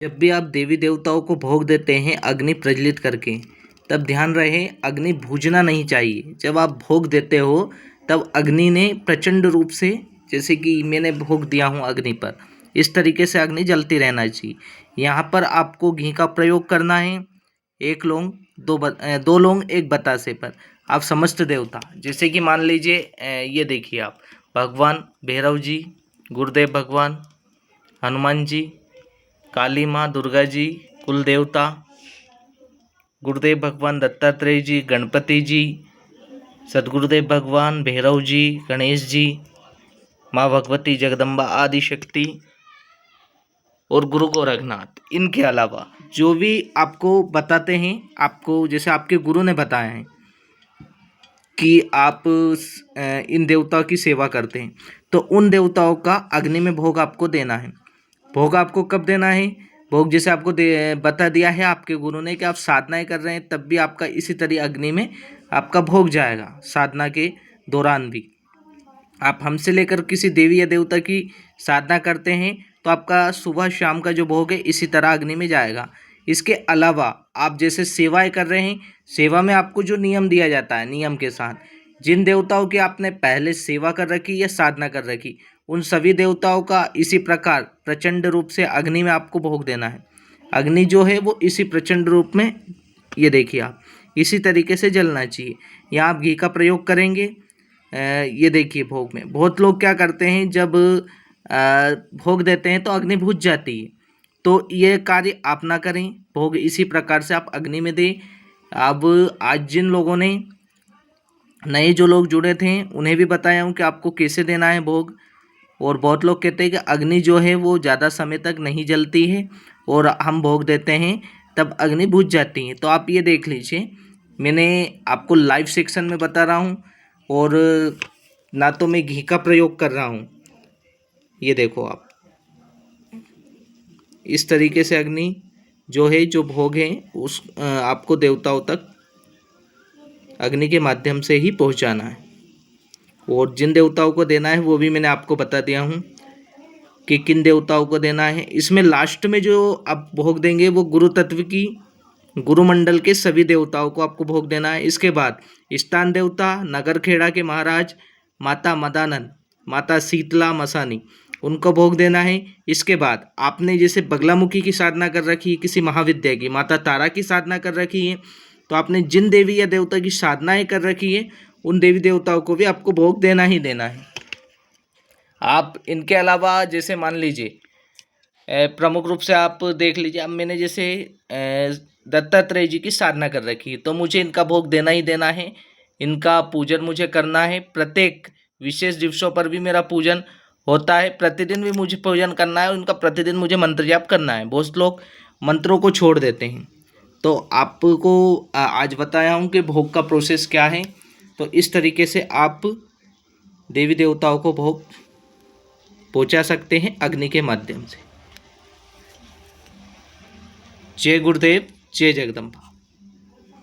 जब भी आप देवी देवताओं को भोग देते हैं अग्नि प्रज्वलित करके, तब ध्यान रहे अग्नि भूजना नहीं चाहिए। जब आप भोग देते हो तब अग्नि ने प्रचंड रूप से, जैसे कि मैंने भोग दिया हूँ अग्नि पर, इस तरीके से अग्नि जलती रहना चाहिए। यहाँ पर आपको घी का प्रयोग करना है। एक लौंग, दो लौंग, एक बतासे पर आप समस्त देवता, जैसे कि मान लीजिए ये देखिए आप, भगवान भैरव जी, गुरुदेव भगवान, हनुमान जी, काली माँ दुर्गा जी, कुल देवता, गुरुदेव भगवान दत्तात्रेय जी, गणपति जी, सदगुरुदेव भगवान भैरव जी, गणेश जी, माँ भगवती जगदम्बा आदि शक्ति और गुरु गोरखनाथ। इनके अलावा जो भी आपको बताते हैं, आपको जैसे आपके गुरु ने बताया है कि आप इन देवताओं की सेवा करते हैं, तो उन देवताओं का अग्नि में भोग आपको देना है। भोग आपको कब देना है? भोग जैसे आपको बता दिया है आपके गुरु ने कि आप साधनाएं कर रहे हैं, तब भी आपका इसी तरह अग्नि में आपका भोग जाएगा। साधना के दौरान भी आप हमसे लेकर किसी देवी या देवता की साधना करते हैं तो आपका सुबह शाम का जो भोग है इसी तरह अग्नि में जाएगा। इसके अलावा आप जैसे सेवाएं कर रहे हैं, सेवा में आपको जो नियम दिया जाता है, नियम के साथ जिन देवताओं की आपने पहले सेवा कर रखी या साधना कर रखी, उन सभी देवताओं का इसी प्रकार प्रचंड रूप से अग्नि में आपको भोग देना है। अग्नि जो है वो इसी प्रचंड रूप में, ये देखिए आप, इसी तरीके से जलना चाहिए। यहाँ आप घी का प्रयोग करेंगे। ये देखिए भोग में बहुत लोग क्या करते हैं, जब भोग देते हैं तो अग्नि बुझ जाती है, तो ये कार्य आप ना करें। भोग इसी प्रकार से आप अग्नि में दें। अब आज जिन लोगों ने नए जो लोग जुड़े थे उन्हें भी बताया हूँ कि आपको कैसे देना है भोग। और बहुत लोग कहते हैं कि अग्नि जो है वो ज़्यादा समय तक नहीं जलती है और हम भोग देते हैं तब अग्नि बुझ जाती है। तो आप ये देख लीजिए, मैंने आपको लाइव सेक्शन में बता रहा हूँ और ना तो मैं घी का प्रयोग कर रहा हूँ। ये देखो आप, इस तरीके से अग्नि जो है, जो भोग है, उस आपको देवताओं तक अग्नि के माध्यम से ही पहुँचाना है। और जिन देवताओं को देना है वो भी मैंने आपको बता दिया हूँ कि किन देवताओं को देना है। इसमें लास्ट में जो आप भोग देंगे वो गुरु तत्व की, गुरुमंडल के सभी देवताओं को आपको भोग देना है। इसके बाद स्थान देवता, नगर खेड़ा के महाराज, माता मदानंद, माता शीतला मसानी, उनको भोग देना है। इसके बाद आपने जैसे बगलामुखी की साधना कर रखी है, किसी महाविद्या की, माता तारा की साधना कर रखी है, तो आपने जिन देवी या देवता की साधनाएं कर रखी है उन देवी देवताओं को भी आपको भोग देना ही देना है। आप इनके अलावा जैसे मान लीजिए प्रमुख रूप से आप देख लीजिए, अब मैंने जैसे दत्तात्रेय जी की साधना कर रखी है तो मुझे इनका भोग देना ही देना है। इनका पूजन मुझे करना है। प्रत्येक विशेष दिवसों पर भी मेरा पूजन होता है, प्रतिदिन भी मुझे पूजन करना है। उनका प्रतिदिन मुझे मंत्र जाप करना है। बहुत लोग मंत्रों को छोड़ देते हैं, तो आपको आज बताया हूँ कि भोग का प्रोसेस क्या है। तो इस तरीके से आप देवी देवताओं को भोग पहुँचा सकते हैं अग्नि के माध्यम से। जय गुरुदेव, जय जगदम्बा।